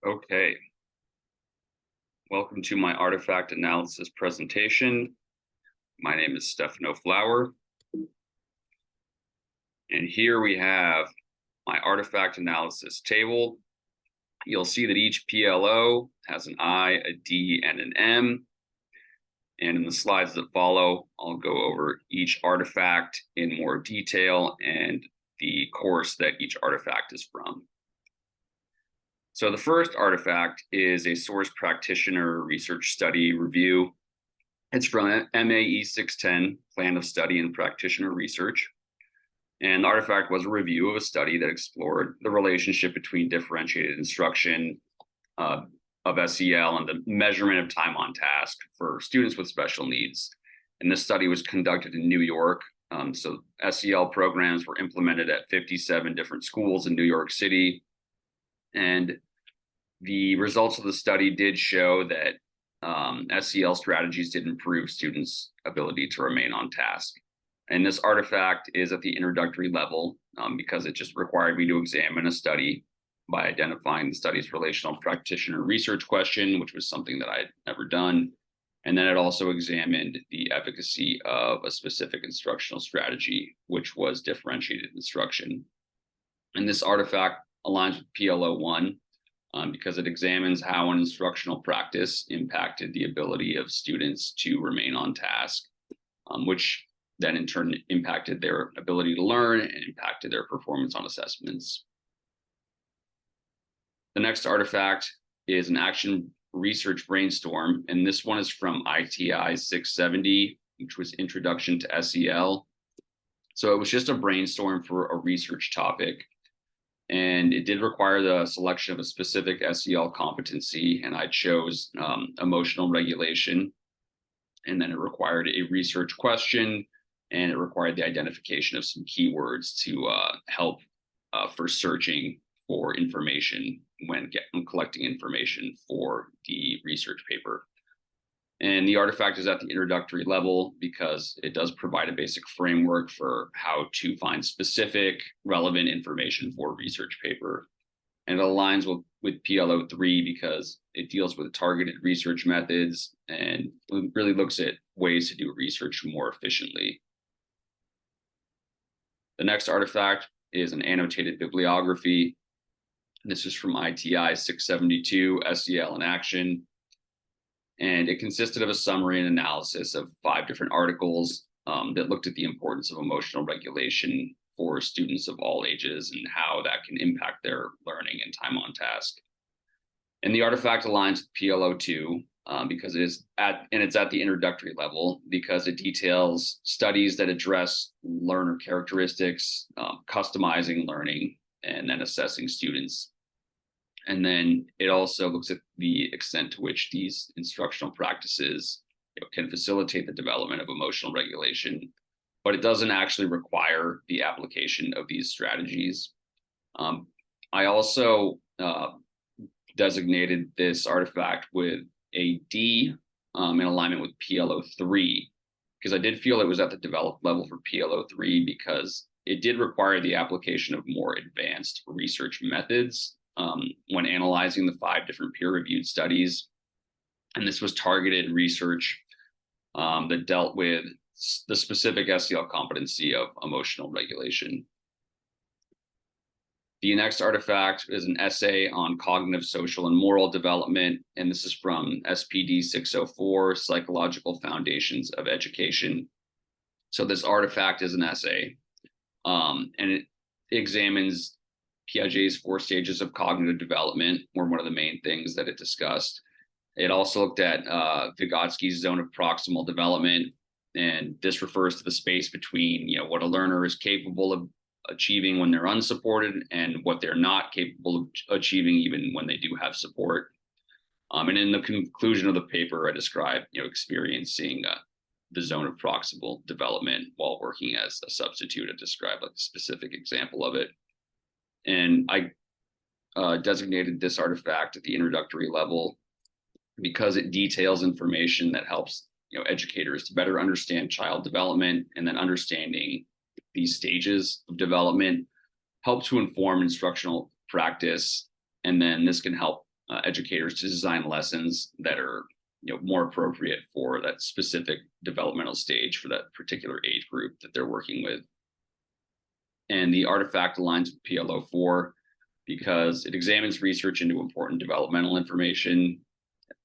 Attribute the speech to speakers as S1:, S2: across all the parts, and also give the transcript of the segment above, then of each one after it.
S1: Okay, welcome to my artifact analysis presentation. My name is Stefano Flower, and here we have my artifact analysis table. You'll see that each PLO has an I, a D, and an M. And in the slides that follow, I'll go over each artifact in more detail and the course that each artifact is from. So the first artifact is a source practitioner research study review. It's from MAE 610, Plan of Study and Practitioner Research. And the artifact was a review of a study that explored the relationship between differentiated instruction of SEL and the measurement of time on task for students with special needs. And this study was conducted in New York. So SEL programs were implemented at 57 different schools in New York City. And the results of the study did show that SEL strategies did improve students' ability to remain on task. And this artifact is at the introductory level because it just required me to examine a study by identifying the study's relational practitioner research question, which was something that I had never done. And then it also examined the efficacy of a specific instructional strategy, which was differentiated instruction. And this artifact aligns with PLO 1 because it examines how an instructional practice impacted the ability of students to remain on task, which then in turn impacted their ability to learn and impacted their performance on assessments. The next artifact is an action research brainstorm, and this one is from ITI 670, which was Introduction to SEL. So it was just a brainstorm for a research topic, and it did require the selection of a specific SEL competency, and I chose emotional regulation. And then it required a research question, and it required the identification of some keywords to help for searching for information when collecting information for the research paper. And the artifact is at the introductory level because it does provide a basic framework for how to find specific relevant information for a research paper. And it aligns with PLO 3 because it deals with targeted research methods and really looks at ways to do research more efficiently. The next artifact is an annotated bibliography. This is from ITI 672, SEL in Action. And it consisted of a summary and analysis of 5 different articles that looked at the importance of emotional regulation for students of all ages and how that can impact their learning and time on task. And the artifact aligns with PLO 2 because it's at the introductory level because it details studies that address learner characteristics, customizing learning, and then assessing students. And then it also looks at the extent to which these instructional practices can facilitate the development of emotional regulation, but it doesn't actually require the application of these strategies. I also designated this artifact with a D in alignment with PLO 3 because I did feel it was at the developed level for PLO 3 because it did require the application of more advanced research methods when analyzing the 5 different peer-reviewed studies. And this was targeted research that dealt with the specific SEL competency of emotional regulation. The next artifact is an essay on cognitive, social, and moral development. And this is from SPD 604, Psychological Foundations of Education. So this artifact is an essay. And it examines Piaget's 4 stages of cognitive development, were one of the main things that it discussed. It also looked at Vygotsky's zone of proximal development, and this refers to the space between what a learner is capable of achieving when they're unsupported and what they're not capable of achieving even when they do have support. And in the conclusion of the paper, I described experiencing the zone of proximal development while working as a substitute. I described like a specific example of it. And I designated this artifact at the introductory level because it details information that helps educators to better understand child development, and then understanding these stages of development help to inform instructional practice. And then this can help educators to design lessons that are more appropriate for that specific developmental stage for that particular age group that they're working with. And the artifact aligns with PLO4 because it examines research into important developmental information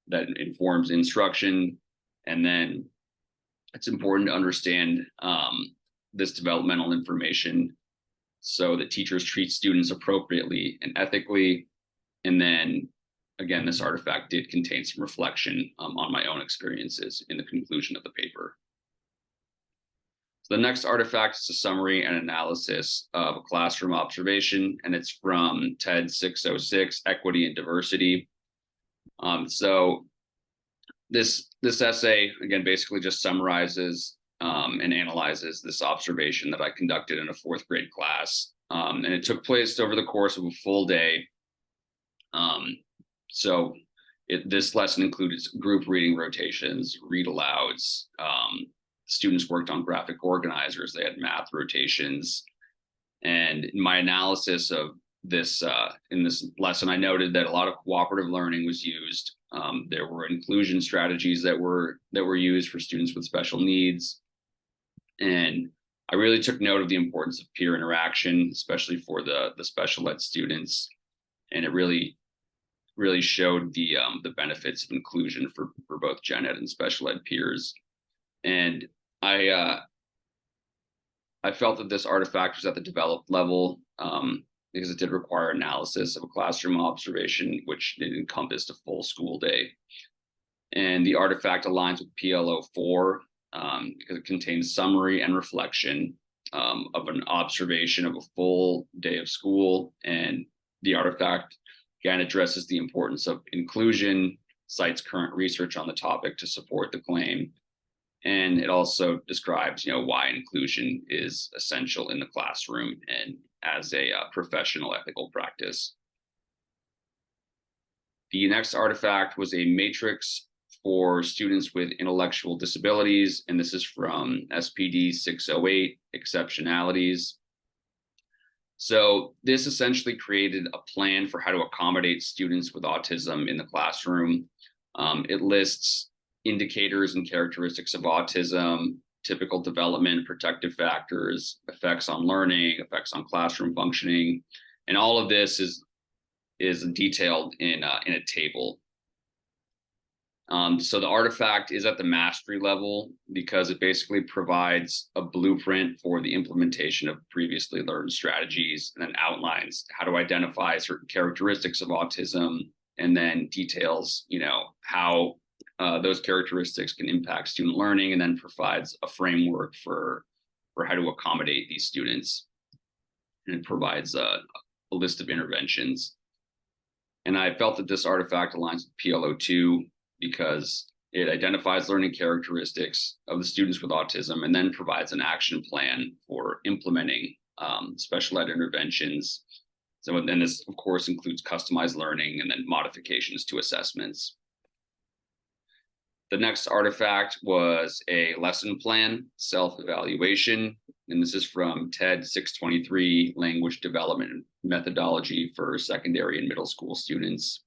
S1: that informs instruction. And then it's important to understand this developmental information so that teachers treat students appropriately and ethically. And then again, this artifact did contain some reflection on my own experiences in the conclusion of the paper. So the next artifact is a summary and analysis of a classroom observation, and it's from TED 606, Equity and Diversity. So this essay, again, basically just summarizes and analyzes this observation that I conducted in a 4th grade class. And it took place over the course of a full day. So this lesson included group reading rotations, read alouds. Students worked on graphic organizers. They had math rotations. And in my analysis of this, in this lesson, I noted that a lot of cooperative learning was used. There were inclusion strategies that were used for students with special needs. And I really took note of the importance of peer interaction, especially for the special ed students. And it really showed the benefits of inclusion for both gen ed and special ed peers. And I felt that this artifact was at the developed level because it did require analysis of a classroom observation, which it encompassed a full school day. And the artifact aligns with PLO4 because it contains summary and reflection of an observation of a full day of school. And the artifact, again, addresses the importance of inclusion, cites current research on the topic to support the claim. And it also describes, why inclusion is essential in the classroom and as a professional ethical practice. The next artifact was a matrix for students with intellectual disabilities, and this is from SPD 608, Exceptionalities. So this essentially created a plan for how to accommodate students with autism in the classroom. It lists indicators and characteristics of autism, typical development, protective factors, effects on learning, effects on classroom functioning, and all of this is detailed in a table. So the artifact is at the mastery level because it basically provides a blueprint for the implementation of previously learned strategies and then outlines how to identify certain characteristics of autism and then details, how those characteristics can impact student learning, and then provides a framework for how to accommodate these students. And it provides a list of interventions. And I felt that this artifact aligns with PLO2 because it identifies learning characteristics of the students with autism and then provides an action plan for implementing special ed interventions. So then this, of course, includes customized learning and then modifications to assessments. The next artifact was a lesson plan, self-evaluation, and this is from TED 623, Language Development Methodology for Secondary and Middle School Students.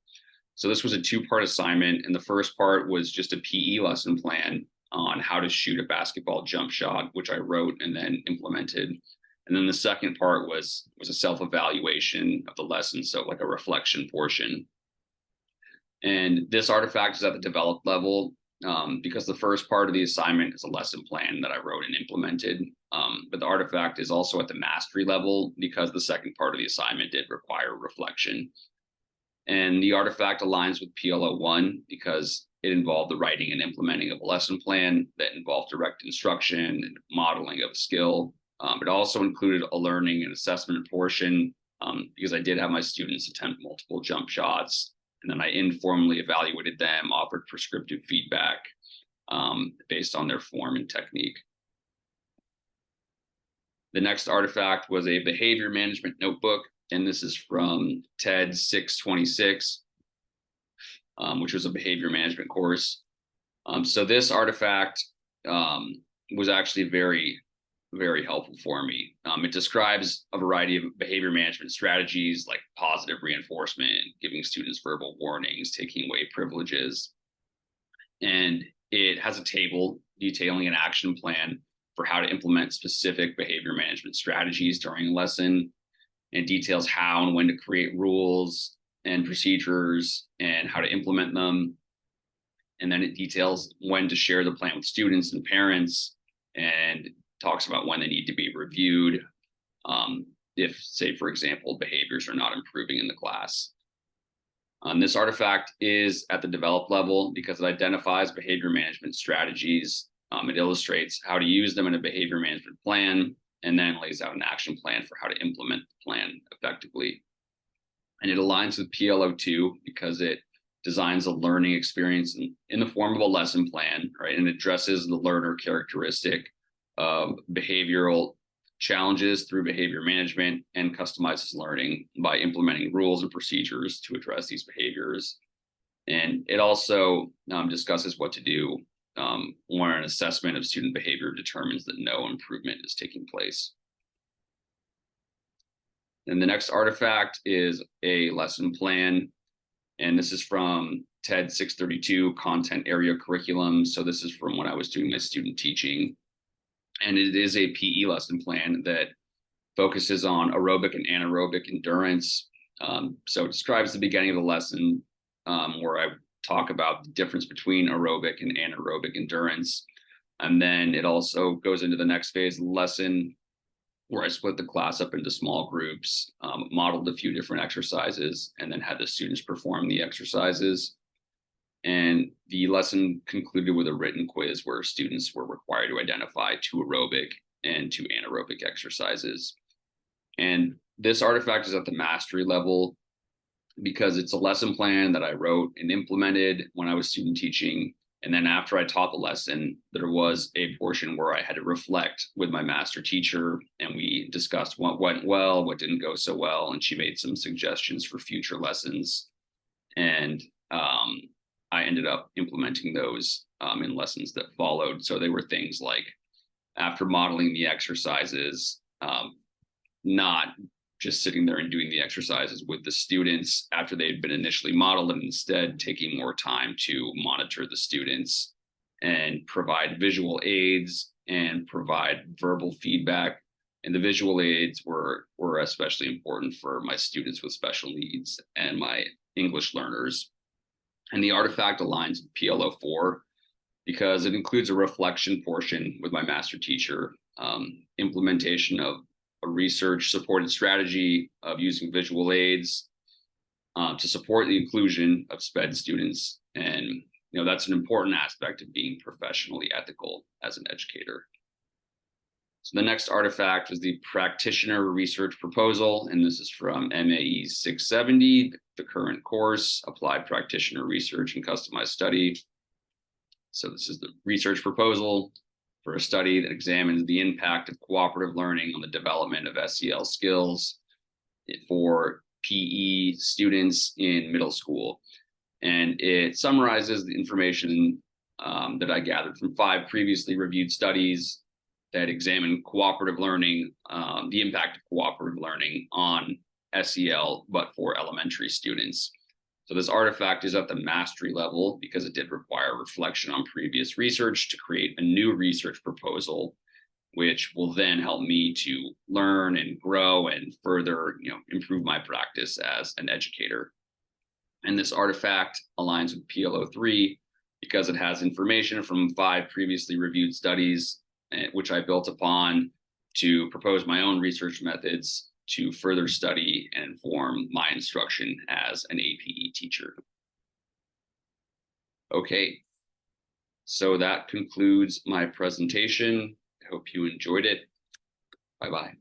S1: So this was a 2-part assignment, and the first part was just a PE lesson plan on how to shoot a basketball jump shot, which I wrote and then implemented. And then the second part was a self-evaluation of the lesson, so like a reflection portion. And this artifact is at the developed level because the first part of the assignment is a lesson plan that I wrote and implemented. But the artifact is also at the mastery level because the second part of the assignment did require reflection. And the artifact aligns with PLO1 because it involved the writing and implementing of a lesson plan that involved direct instruction and modeling of a skill. It also included a learning and assessment portion because I did have my students attempt multiple jump shots, and then I informally evaluated them, offered prescriptive feedback based on their form and technique. The next artifact was a behavior management notebook, and this is from TED 626, which was a behavior management course. So this artifact was actually very very helpful for me. It describes a variety of behavior management strategies like positive reinforcement, giving students verbal warnings, taking away privileges. And it has a table detailing an action plan for how to implement specific behavior management strategies during a lesson, and details how and when to create rules and procedures and how to implement them. And then it details when to share the plan with students and parents, and talks about when they need to be reviewed if, say, for example, behaviors are not improving in the class. This artifact is at the developed level because it identifies behavior management strategies. It illustrates how to use them in a behavior management plan, and then lays out an action plan for how to implement the plan effectively. And it aligns with PLO2 because it designs a learning experience in the form of a lesson plan, right? And addresses the learner characteristic of behavioral challenges through behavior management, and customizes learning by implementing rules and procedures to address these behaviors. And it also discusses what to do when an assessment of student behavior determines that no improvement is taking place. And the next artifact is a lesson plan. And this is from TED 632, Content Area Curriculum. So this is from when I was doing my student teaching. And it is a PE lesson plan that focuses on aerobic and anaerobic endurance. So it describes the beginning of the lesson where I talk about the difference between aerobic and anaerobic endurance. And then it also goes into the next phase of the lesson where I split the class up into small groups, modeled a few different exercises, and then had the students perform the exercises. And the lesson concluded with a written quiz where students were required to identify 2 aerobic and 2 anaerobic exercises. And this artifact is at the mastery level because it's a lesson plan that I wrote and implemented when I was student teaching. And then after I taught the lesson, there was a portion where I had to reflect with my master teacher, and we discussed what went well, what didn't go so well, and she made some suggestions for future lessons. And I ended up implementing those in lessons that followed. So they were things like, after modeling the exercises, not just sitting there and doing the exercises with the students after they'd been initially modeled, and instead taking more time to monitor the students and provide visual aids and provide verbal feedback. And the visual aids were especially important for my students with special needs and my English learners. And the artifact aligns with PLO4 because it includes a reflection portion with my master teacher, implementation of a research supported strategy of using visual aids to support the inclusion of SPED students. And that's an important aspect of being professionally ethical as an educator. So the next artifact was the practitioner research proposal, and this is from MAE 670, the current course, Applied Practitioner Research and Customized Study. So this is the research proposal for a study that examines the impact of cooperative learning on the development of SEL skills for PE students in middle school. And it summarizes the information that I gathered from 5 previously reviewed studies that examine cooperative learning, the impact of cooperative learning on SEL, but for elementary students. So this artifact is at the mastery level because it did require reflection on previous research to create a new research proposal, which will then help me to learn and grow and further, improve my practice as an educator. And this artifact aligns with PLO3 because it has information from 5 previously reviewed studies, which I built upon to propose my own research methods to further study and inform my instruction as an APE teacher. Okay, so that concludes my presentation. I hope you enjoyed it. Bye-bye.